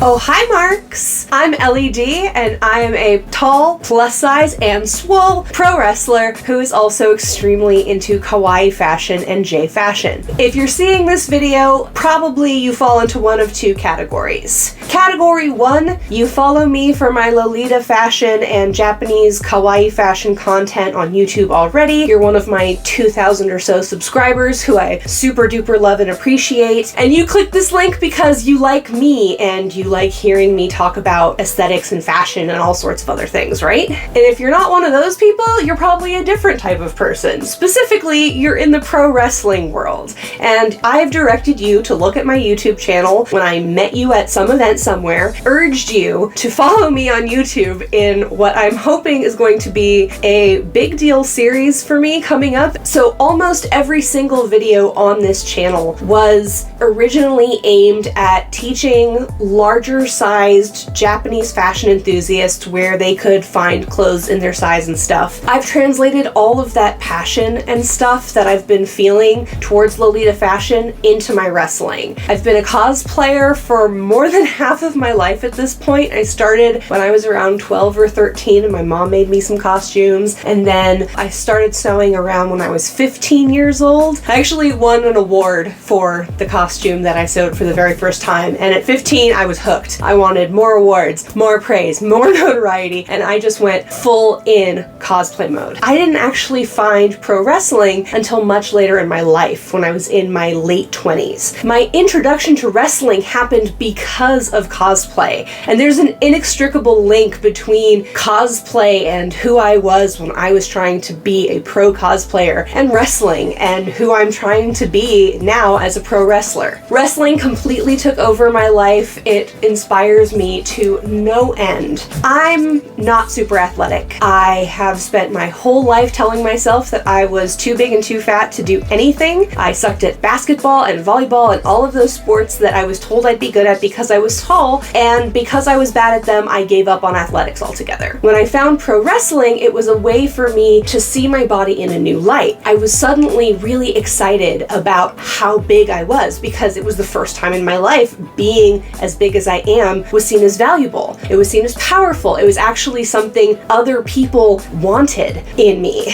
Oh, hi Marks! I'm Ellie D, and I am a tall, plus-size, and swole pro wrestler who is also extremely into kawaii fashion and J fashion. If you're seeing this video, probably you fall into one of two categories. Category 1, you follow me for my Lolita fashion and Japanese kawaii fashion content on YouTube already. You're one of my 2,000 or so subscribers who I super duper love and appreciate. And you click this link because you like me and you like hearing me talk about aesthetics and fashion and all sorts of other things, right? And if you're not one of those people, you're probably a different type of person. Specifically, you're in the pro wrestling world. And I've directed you to look at my YouTube channel when I met you at some event somewhere, urged you to follow me on YouTube in what I'm hoping is going to be a big deal series for me coming up. So almost every single video on this channel was originally aimed at teaching larger sized Japanese fashion enthusiasts where they could find clothes in their size and stuff. I've translated all of that passion and stuff that I've been feeling towards Lolita fashion into my wrestling. I've been a cosplayer for more than half of my life at this point. I started when I was around 12 or 13 and my mom made me some costumes, and then I started sewing around when I was 15 years old. I actually won an award for the costume that I sewed for the very first time, and at 15 I was hooked. I wanted more awards, more praise, more notoriety, and I just went full in cosplay mode. I didn't actually find pro wrestling until much later in my life, when I was in my late 20s. My introduction to wrestling happened because of cosplay, and there's an inextricable link between cosplay and who I was when I was trying to be a pro cosplayer, and wrestling and who I'm trying to be now as a pro wrestler. Wrestling completely took over my life. It inspires me to no end. I'm not super athletic. I have spent my whole life telling myself that I was too big and too fat to do anything. I sucked at basketball and volleyball and all of those sports that I was told I'd be good at because I was tall, and because I was bad at them, I gave up on athletics altogether. When I found pro wrestling, it was a way for me to see my body in a new light. I was suddenly really excited about how big I was because it was the first time in my life being as big as I am was seen as valuable. It was seen as powerful. It was actually something other people wanted in me.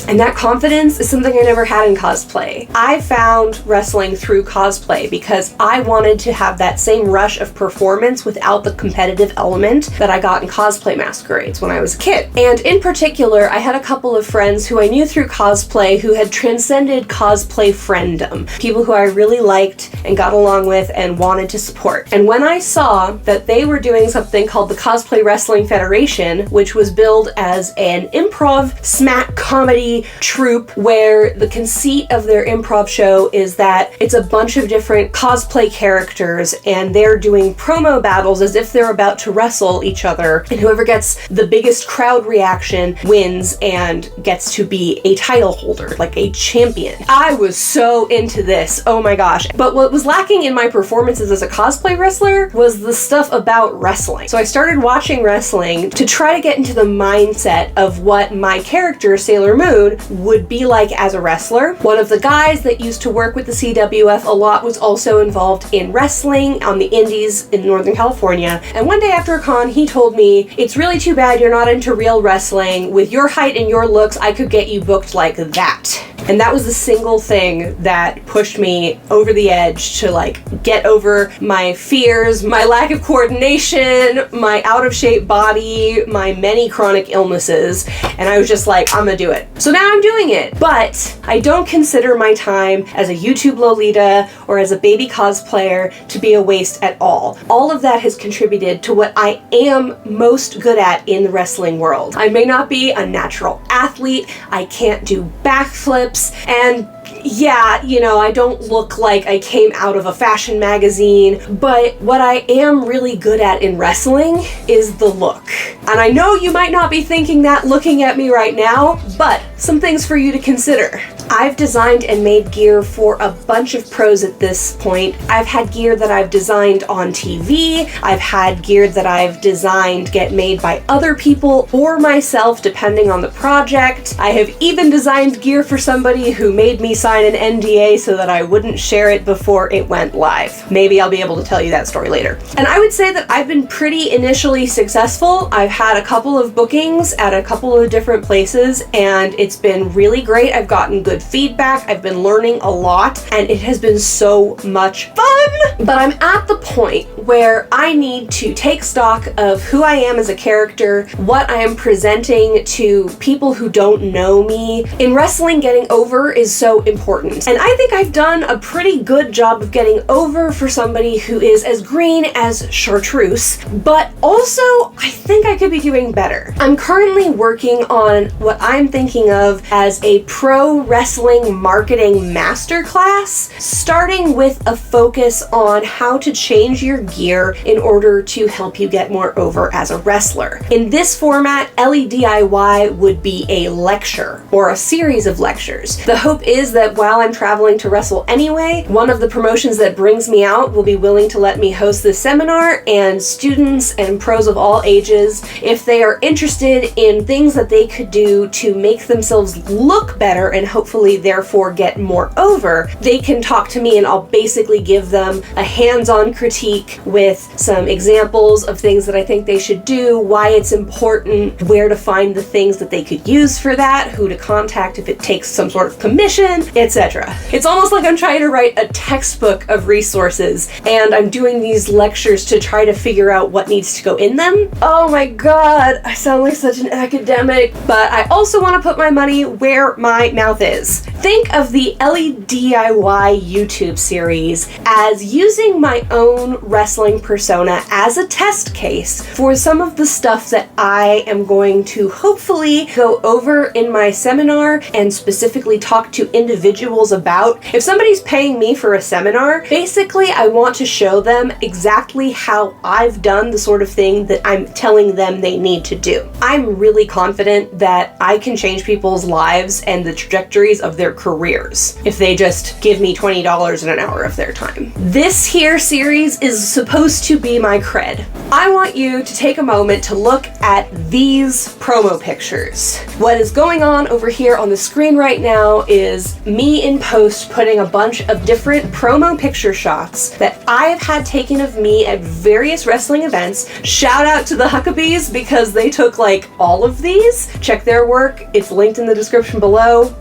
And that confidence is something I never had in cosplay. I found wrestling through cosplay because I wanted to have that same rush of performance without the competitive element that I got in cosplay masquerades when I was a kid. And in particular, I had a couple of friends who I knew through cosplay who had transcended cosplay frienddom. People who I really liked and got along with and wanted to support. And when I saw that they were doing something called the Cosplay Wrestling Federation, which was billed as an improv smack comedy troupe where the conceit of their improv show is that it's a bunch of different cosplay characters and they're doing promo battles as if they're about to wrestle each other, and whoever gets the biggest crowd reaction wins and gets to be a title holder, like a champion. I was so into this, oh my gosh. But what was lacking in my performances as a cosplay wrestler was the stuff about wrestling. So I started watching wrestling to try to get into the mindset of what my character, Sailor Moon, would be like as a wrestler. One of the guys that used to work with the CWF a lot was also involved in wrestling on the indies in Northern California. And one day after a con, he told me, "It's really too bad you're not into real wrestling. With your height and your looks, I could get you booked like that." And that was the single thing that pushed me over the edge to get over my fears, my lack of coordination, my out of shape body, my many chronic illnesses. And I was just like, I'm gonna do it. So now I'm doing it. But I don't consider my time as a YouTube Lolita or as a baby cosplayer to be a waste at all. All of that has contributed to what I am most good at in the wrestling world. I may not be a natural athlete, I can't do backflips, and yeah, I don't look like I came out of a fashion magazine, but what I am really good at in wrestling is the look. And I know you might not be thinking that looking at me right now, but some things for you to consider. I've designed and made gear for a bunch of pros at this point. I've had gear that I've designed on TV. I've had gear that I've designed get made by other people or myself, depending on the project. I have even designed gear for somebody who made me sign sign an NDA so that I wouldn't share it before it went live. Maybe I'll be able to tell you that story later. And I would say that I've been pretty initially successful. I've had a couple of bookings at a couple of different places, and it's been really great. I've gotten good feedback. I've been learning a lot, and it has been so much fun. But I'm at the point where I need to take stock of who I am as a character, what I am presenting to people who don't know me. In wrestling, getting over is so important. And I think I've done a pretty good job of getting over for somebody who is as green as chartreuse, but also I think I could be doing better. I'm currently working on what I'm thinking of as a pro wrestling marketing masterclass, starting with a focus on how to change your gear in order to help you get more over as a wrestler. In this format, Ellie DIY would be a lecture or a series of lectures. The hope is that while I'm traveling to wrestle anyway, one of the promotions that brings me out will be willing to let me host this seminar, and students and pros of all ages, if they are interested in things that they could do to make themselves look better and hopefully therefore get more over, they can talk to me and I'll basically give them a hands-on critique with some examples of things that I think they should do, why it's important, where to find the things that they could use for that, who to contact if it takes some sort of commission, etc. It's almost like I'm trying to write a textbook of resources, and I'm doing these lectures to try to figure out what needs to go in them. Oh my god, I sound like such an academic, but I also want to put my money where my mouth is. Think of the Ellie DIY YouTube series as using my own wrestling persona as a test case for some of the stuff that I am going to hopefully go over in my seminar and specifically talk to individuals about. If somebody's paying me for a seminar, basically I want to show them exactly how I've done the sort of thing that I'm telling them they need to do. I'm really confident that I can change people's lives and the trajectories of their careers if they just give me $20 an hour of their time. This here series is supposed to be my cred. I want you to take a moment to look at these promo pictures. What is going on over here on the screen right now is me in post putting a bunch of different promo picture shots that I've had taken of me at various wrestling events. Shout out to the Huckabys because they took like all of these. Check their work. It's linked in the description below.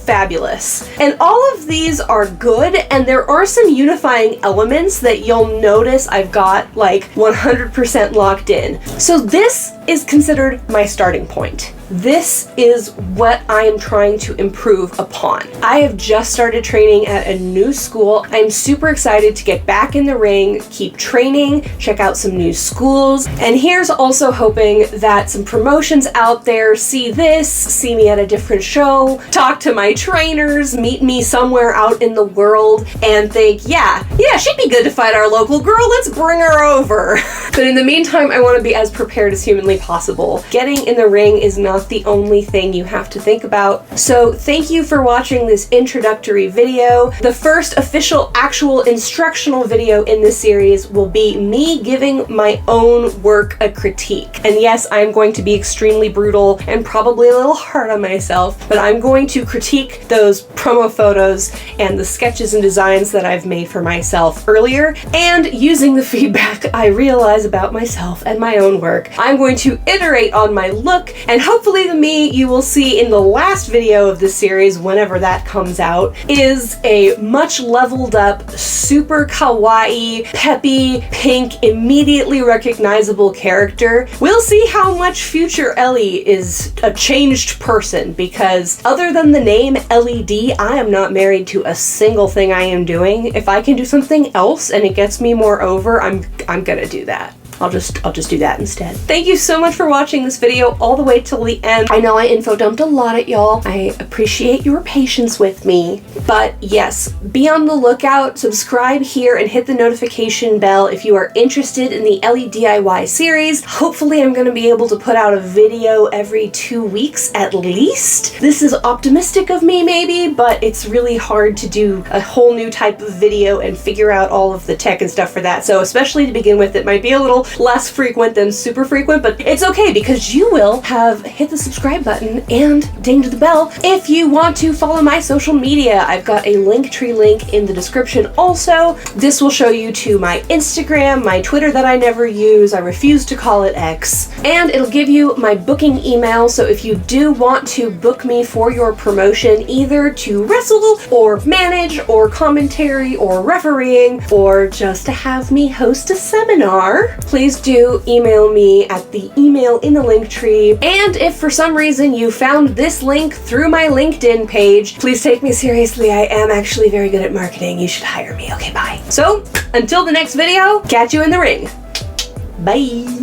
Fabulous. And all of these are good, and there are some unifying elements that you'll notice I've got like 100% locked in. So this is considered my starting point. This is what I am trying to improve upon. I have just started training at a new school. I'm super excited to get back in the ring, keep training, check out some new schools, and here's also hoping that some promotions out there see this, see me at a different show, talk to my trainers, meet me somewhere out in the world, and think, yeah, she'd be good to fight our local girl, let's bring her over. But in the meantime, I want to be as prepared as humanly possible. Getting in the ring is not the only thing you have to think about. So thank you for watching this introductory video. The first official actual instructional video in this series will be me giving my own work a critique. And yes, I'm going to be extremely brutal and probably a little hard on myself, but I'm going to critique those promo photos and the sketches and designs that I've made for myself earlier, and using the feedback I realize about myself and my own work, I'm going to iterate on my look, and hopefully the me you will see in the last video of this series, whenever that comes out, is a much leveled up, super kawaii, peppy, pink, immediately recognizable character. We'll see how much future Ellie is a changed person, because other than the name LED, I am not married to a single thing I am doing. If I can do something else and it gets me more over, I'm gonna do that. I'll just do that instead. Thank you so much for watching this video all the way till the end. I know I info dumped a lot at y'all. I appreciate your patience with me. But yes, be on the lookout, subscribe here, and hit the notification bell if you are interested in the Ellie DIY series. Hopefully I'm gonna be able to put out a video every 2 weeks at least. This is optimistic of me maybe, but it's really hard to do a whole new type of video and figure out all of the tech and stuff for that. So especially to begin with, it might be a little little less frequent than super frequent, but it's okay because you will have hit the subscribe button and dinged the bell if you want to follow my social media. I've got a Linktree link in the description also. This will show you to my Instagram, my Twitter that I never use, I refuse to call it X, and it'll give you my booking email, so if you do want to book me for your promotion, either to wrestle or manage or commentary or refereeing or just to have me host a seminar, please do email me at the email in the Linktree. And if for some reason you found this link through my LinkedIn page, please take me seriously. I am actually very good at marketing. You should hire me. Okay, bye. So until the next video, catch you in the ring. Bye.